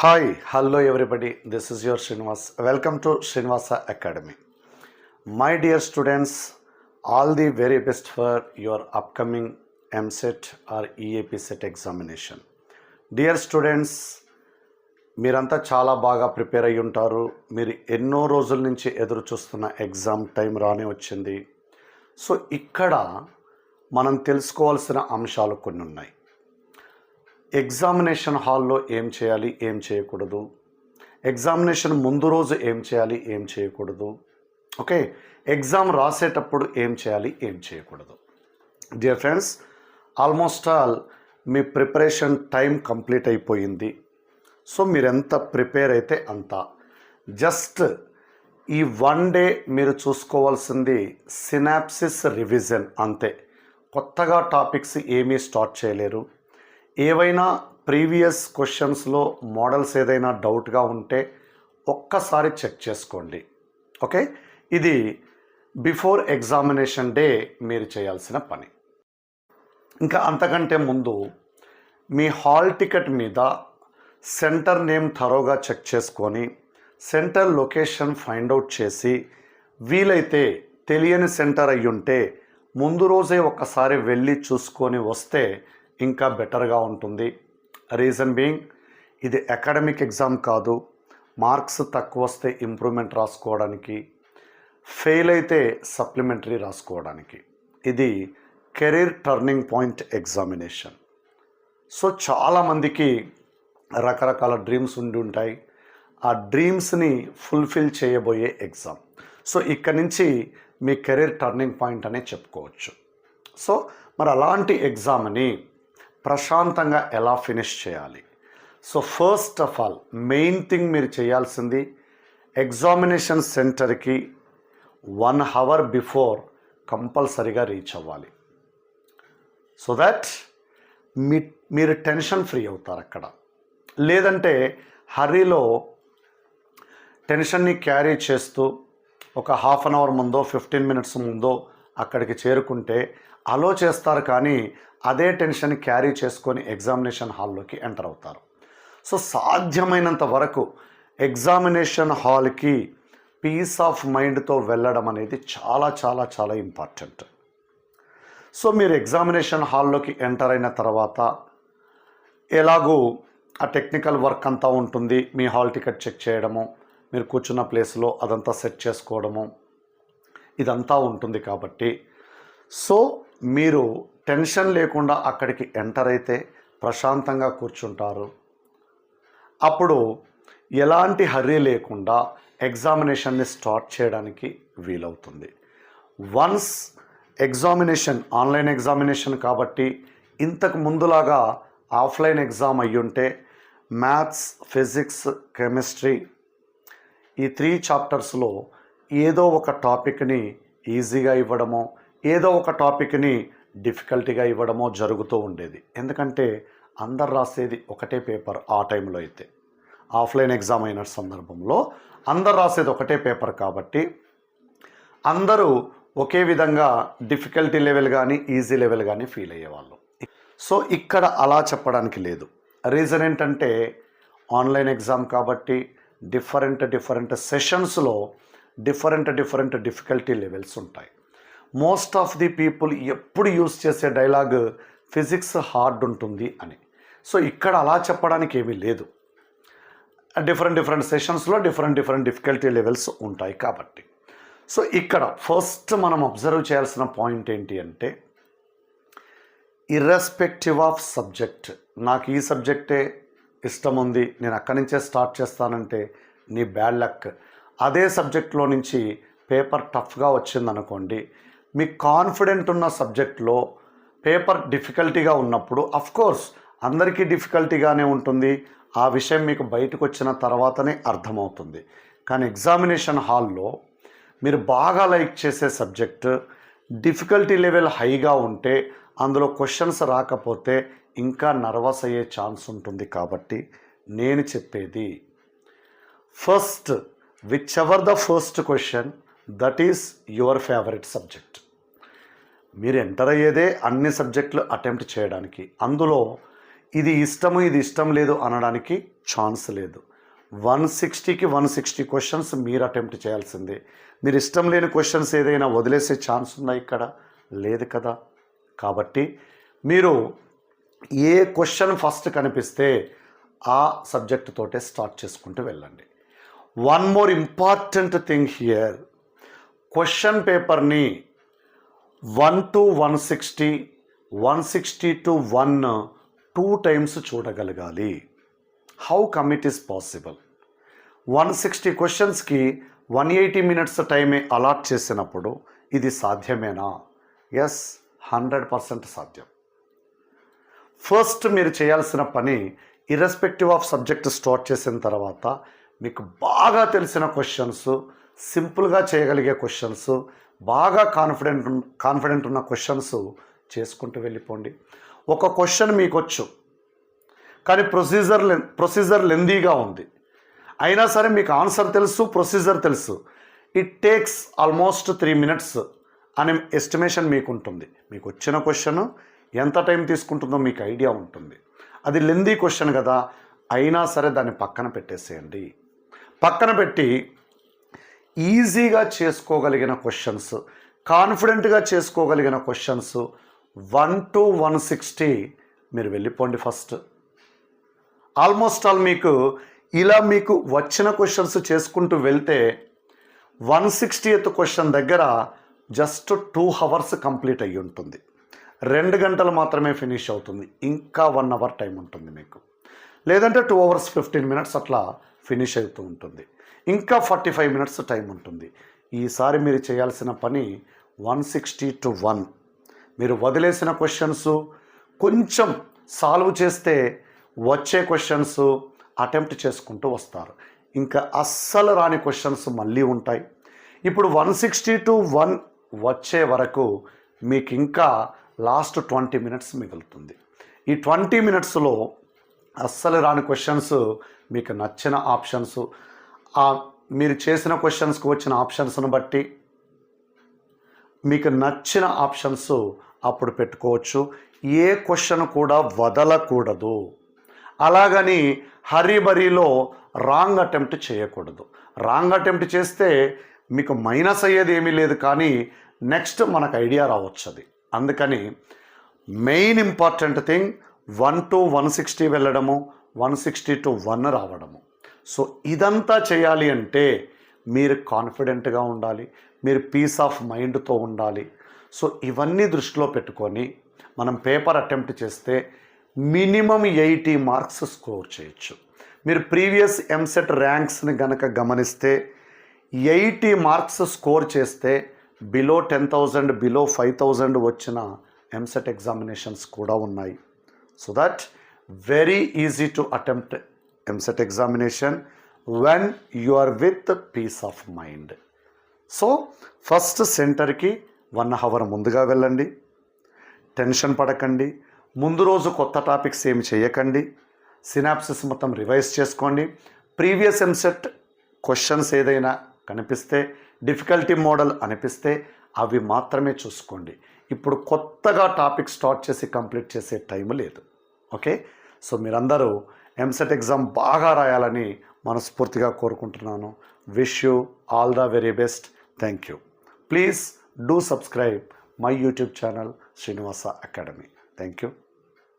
Hi, hello everybody. This is your Srinivas. Welcome to Srinivasa Academy. My dear students, all the very best for your upcoming MSET or EAP set examination. Dear students, మీరంతా చాలా బాగా prepare అయ్యి ఉంటారు. మీరు ఎన్నో రోజుల నుంచి ఎదురు చూస్తున్న ఎగ్జామ్ టైం రానే వచ్చింది. సో ఇక్కడ మనం తెలుసుకోవాల్సిన అంశాలు కొన్ని ఉన్నాయి. ఎగ్జామినేషన్ హాల్లో ఏం చేయాలి, ఏం చేయకూడదు, ఎగ్జామినేషన్ ముందు రోజు ఏం చేయాలి, ఏం చేయకూడదు, ఓకే, ఎగ్జామ్ రాసేటప్పుడు ఏం చేయాలి, ఏం చేయకూడదు. డియర్ ఫ్రెండ్స్, ఆల్మోస్ట్ ఆల్ మీ ప్రిపరేషన్ టైం కంప్లీట్ అయిపోయింది. సో మీరు ఎంత ప్రిపేర్ అయితే అంత. జస్ట్ ఈ వన్ డే మీరు చూసుకోవాల్సింది సినాప్సిస్ రివిజన్ అంతే. కొత్తగా టాపిక్స్ ఏమీ స్టార్ట్ చేయలేరు. ఏవైనా ప్రీవియస్ క్వశ్చన్స్లో మోడల్స్ ఏదైనా డౌట్గా ఉంటే ఒక్కసారి చెక్ చేసుకోండి. ఓకే, ఇది బిఫోర్ ఎగ్జామినేషన్ డే మీరు చేయాల్సిన పని. ఇంకా అంతకంటే ముందు మీ హాల్ టికెట్ మీద సెంటర్ నేమ్ థరోగా చెక్ చేసుకొని సెంటర్ లొకేషన్ ఫైండ్ అవుట్ చేసి వీలైతే తెలియని సెంటర్ అయ్యుంటే ముందు రోజే ఒక్కసారి వెళ్ళి చూసుకొని వస్తే ఇంకా బెటర్గా ఉంటుంది. రీజన్ బీయింగ్, ఇది అకాడమిక్ ఎగ్జామ్ కాదు. మార్క్స్ తక్కువ వస్తే ఇంప్రూవ్మెంట్ రాసుకోవడానికి, ఫెయిల్ అయితే సప్లిమెంటరీ రాసుకోవడానికి. ఇది career turning point examination. So చాలామందికి రకరకాల డ్రీమ్స్ ఉండి ఉంటాయి. ఆ డ్రీమ్స్ని ఫుల్ఫిల్ చేయబోయే ఎగ్జామ్. సో ఇక్కడ నుంచి మీ కెరీర్ టర్నింగ్ పాయింట్ అనే చెప్పుకోవచ్చు. సో మరి అలాంటి ఎగ్జామ్ని ప్రశాంతంగా ఎలా ఫినిష్ చేయాలి? So first of all main thing మీరు చేయాల్సింది ఎగ్జామినేషన్ సెంటర్కి 1 hour బిఫోర్ కంపల్సరీగా రీచ్ అవ్వాలి. సో దట్ మీరు టెన్షన్ ఫ్రీ అవుతారు అక్కడ. లేదంటే హర్రీలో టెన్షన్ని క్యారీ చేస్తూ ఒక 1/2 hour ముందో 15 minutes ముందో అక్కడికి చేరుకుంటే అలో చేస్తారు, కానీ అదే టెన్షన్ క్యారీ చేసుకొని ఎగ్జామినేషన్ హాల్లోకి ఎంటర్ అవుతారు. సో సాధ్యమైనంత వరకు ఎగ్జామినేషన్ హాల్కి పీస్ ఆఫ్ మైండ్తో వెళ్ళడం అనేది చాలా చాలా చాలా ఇంపార్టెంట్. సో మీరు ఎగ్జామినేషన్ హాల్లోకి ఎంటర్ అయిన తర్వాత ఎలాగూ ఆ టెక్నికల్ వర్క్ అంతా ఉంటుంది. మీ హాల్ టికెట్ చెక్ చేయడము, మీరు కూర్చున్న ప్లేస్లో అదంతా సెట్ చేసుకోవడము, ఇదంతా ఉంటుంది. కాబట్టి సో మీరు టెన్షన్ లేకుండా అక్కడికి ఎంటర్ అయితే ప్రశాంతంగా కూర్చుంటారు. అప్పుడు ఎలాంటి హర్రీ లేకుండా ఎగ్జామినేషన్ని స్టార్ట్ చేయడానికి వీలవుతుంది. వన్స్ ఎగ్జామినేషన్ ఆన్లైన్ ఎగ్జామినేషన్ కాబట్టి ఇంతకు ముందులాగా ఆఫ్లైన్ ఎగ్జామ్ అయ్యుంటే మ్యాథ్స్, ఫిజిక్స్, కెమిస్ట్రీ ఈ 3 చాప్టర్స్లో ఏదో ఒక టాపిక్ని ఈజీగా ఇవ్వడమో, ఏదో ఒక టాపిక్ని డిఫికల్టీగా ఇవ్వడమో జరుగుతూ ఉండేది. ఎందుకంటే అందరు రాసేది ఒకటే పేపర్. ఆ టైంలో అయితే ఆఫ్లైన్ ఎగ్జామ్ అయిన సందర్భంలో అందరు రాసేది ఒకటే పేపర్ కాబట్టి అందరూ ఒకే విధంగా డిఫికల్టీ లెవెల్ కానీ ఈజీ లెవెల్ కానీ ఫీల్ అయ్యేవాళ్ళు. సో ఇక్కడ అలా చెప్పడానికి లేదు. రీజన్ ఏంటంటే ఆన్లైన్ ఎగ్జామ్ కాబట్టి డిఫరెంట్ సెషన్స్లో డిఫరెంట్ డిఫికల్టీ లెవెల్స్ ఉంటాయి. మోస్ట్ ఆఫ్ ది పీపుల్ ఎప్పుడు యూజ్ చేసే డైలాగ్ ఫిజిక్స్ హార్డ్ ఉంటుంది అని. సో ఇక్కడ అలా చెప్పడానికి ఏమీ లేదు. డిఫరెంట్ సెషన్స్లో డిఫరెంట్ డిఫికల్టీ లెవెల్స్ ఉంటాయి కాబట్టి. సో ఇక్కడ ఫస్ట్ మనం అబ్జర్వ్ చేయాల్సిన పాయింట్ ఏంటి అంటే, ఇర్రెస్పెక్టివ్ ఆఫ్ సబ్జెక్ట్, నాకు ఈ సబ్జెక్టే ఇష్టం ఉంది, నేను అక్కడి నుంచే స్టార్ట్ చేస్తానంటే నీ బ్యాడ్ లక్. అదే సబ్జెక్ట్లో నుంచి పేపర్ టఫ్గా వచ్చిందనుకోండి, మీకు కాన్ఫిడెంట్ ఉన్న సబ్జెక్ట్లో పేపర్ డిఫికల్టీగా ఉన్నప్పుడు అఫ్కోర్స్ అందరికీ డిఫికల్టీగానే ఉంటుంది. ఆ విషయం మీకు బయటకు వచ్చిన తర్వాతనే అర్థమవుతుంది. కానీ ఎగ్జామినేషన్ హాల్లో మీరు బాగా లైక్ చేసే సబ్జెక్ట్ డిఫికల్టీ లెవెల్ హైగా ఉంటే అందులో క్వశ్చన్స్ రాకపోతే ఇంకా నర్వస్ అయ్యే ఛాన్స్ ఉంటుంది. కాబట్టి నేను చెప్పేది first which ever the first question that is your favourite subject. మీరు ఎంటర్ అయ్యేదే అన్ని సబ్జెక్టులు అటెంప్ట్ చేయడానికి. అందులో ఇది ఇష్టము ఇది ఇష్టం లేదు అనడానికి ఛాన్స్ లేదు. 160కి 160 క్వశ్చన్స్ మీరు అటెంప్ట్ చేయాల్సిందే. మీరు ఇష్టం లేని క్వశ్చన్స్ ఏదైనా వదిలేసే ఛాన్స్ ఉందా ఇక్కడ? లేదు కదా. కాబట్టి మీరు ఏ క్వశ్చన్ ఫస్ట్ కనిపిస్తే ఆ సబ్జెక్ట్ తోటే స్టార్ట్ చేసుకుంటూ వెళ్ళండి. One more important thing here, question పేపర్ని 1 to 160, 160 to 1 2 times చూడగలగాలి. How come it is possible? 160 క్వశ్చన్స్కి 180 minutes టైమే అలాట్ చేసినప్పుడు ఇది సాధ్యమేనా? ఎస్, 100% సాధ్యం. ఫస్ట్ మీరు చేయాల్సిన పని, ఇర్రెస్పెక్టివ్ ఆఫ్ సబ్జెక్ట్ స్టార్ట్ చేసిన తర్వాత మీకు బాగా తెలిసిన క్వశ్చన్స్, సింపుల్గా చేయగలిగే క్వశ్చన్స్, బాగా కాన్ఫిడెంట్ ఉన్న క్వశ్చన్స్ చేసుకుంటూ వెళ్ళిపోండి. ఒక క్వశ్చన్ మీకు వచ్చు కానీ ప్రొసీజర్ లెందీగా ఉంది, అయినా సరే మీకు ఆన్సర్ తెలుసు, ప్రొసీజర్ తెలుసు. ఇట్ టేక్స్ ఆల్మోస్ట్ 3 minutes అనే ఎస్టిమేషన్ మీకు ఉంటుంది. మీకు వచ్చిన క్వశ్చన్ ఎంత టైం తీసుకుంటుందో మీకు ఐడియా ఉంటుంది. అది లెందీ క్వశ్చన్ కదా, అయినా సరే దాన్ని పక్కన పెట్టేసేయండి. పక్కన పెట్టి ఈజీగా చేసుకోగలిగిన క్వశ్చన్స్, కాన్ఫిడెంట్గా చేసుకోగలిగిన క్వశ్చన్స్ 1 to 160 మీరు వెళ్ళిపోండి ఫస్ట్. ఆల్మోస్ట్ ఆల్ మీకు ఇలా మీకు వచ్చిన క్వశ్చన్స్ చేసుకుంటూ వెళ్తే 160th క్వశ్చన్ దగ్గర జస్ట్ 2 hours కంప్లీట్ అయ్యి ఉంటుంది. 2 గంటలు మాత్రమే ఫినిష్ అవుతుంది. ఇంకా 1 hour టైం ఉంటుంది మీకు, లేదంటే 2 hours 15 minutes అట్లా ఫినిష్ అవుతూ ఉంటుంది. ఇంకా 45 minutes టైం ఉంటుంది. ఈసారి మీరు చేయాల్సిన పని 160 to 1. మీరు వదిలేసిన క్వశ్చన్స్ కొంచెం సాల్వ్ చేస్తే వచ్చే క్వశ్చన్స్ అటెంప్ట్ చేసుకుంటూ వస్తారు. ఇంకా అస్సలు రాని క్వశ్చన్స్ మళ్ళీ ఉంటాయి. ఇప్పుడు 160 to 1 వచ్చే వరకు మీకు ఇంకా లాస్ట్ 20 minutes మిగులుతుంది. ఈ 20 minutesలో అస్సలు రాని క్వశ్చన్స్, మీకు నచ్చిన ఆప్షన్స్, మీరు చేసిన క్వశ్చన్స్కి వచ్చిన ఆప్షన్స్ను బట్టి మీకు నచ్చిన ఆప్షన్స్ అప్పుడు పెట్టుకోవచ్చు. ఏ క్వశ్చన్ కూడా వదలకూడదు. అలాగని హరీబరీలో రాంగ్ అటెంప్ట్ చేయకూడదు. రాంగ్ అటెంప్ట్ చేస్తే మీకు మైనస్ అయ్యేది ఏమీ లేదు, కానీ నెక్స్ట్ మనకు ఐడియా రావచ్చు అది. అందుకని మెయిన్ ఇంపార్టెంట్ థింగ్ 1 to 160 వెళ్ళడము, 160 to 1 రావడము. సో ఇదంతా చేయాలి అంటే మీరు కాన్ఫిడెంట్గా ఉండాలి, మీరు పీస్ ఆఫ్ మైండ్తో ఉండాలి. సో ఇవన్నీ దృష్టిలో పెట్టుకొని మనం పేపర్ అటెంప్ట్ చేస్తే మినిమం 80 marks స్కోర్ చేయొచ్చు. మీరు ప్రీవియస్ ఎంసెట్ ర్యాంక్స్ని గనక గమనిస్తే 80 marks స్కోర్ చేస్తే బిలో 10,000, బిలో 5,000 వచ్చిన ఎంసెట్ ఎగ్జామినేషన్స్ కూడా ఉన్నాయి. So that very easy to attempt EAMCET examination when you are with peace of mind. So first సెంటర్కి 1 hour ముందుగా వెళ్ళండి. టెన్షన్ పడకండి. ముందు రోజు కొత్త టాపిక్స్ ఏమి చేయకండి. సినాప్సిస్ మొత్తం రివైజ్ చేసుకోండి. ప్రీవియస్ ఎంసెట్ క్వశ్చన్స్ ఏదైనా కనిపిస్తే, డిఫికల్టీ మోడల్ అనిపిస్తే అవి మాత్రమే చూసుకోండి. ఇప్పుడు కొత్తగా టాపిక్ స్టార్ట్ చేసి కంప్లీట్ చేసే టైం లేదు. ఓకే, సో మీరందరూ ఎంసెట్ ఎగ్జామ్ బాగా రాయాలని మనస్ఫూర్తిగా కోరుకుంటున్నాను. Wish you all the very best. Thank you. Please do subscribe my YouTube channel Srinivasa academy. Thank you.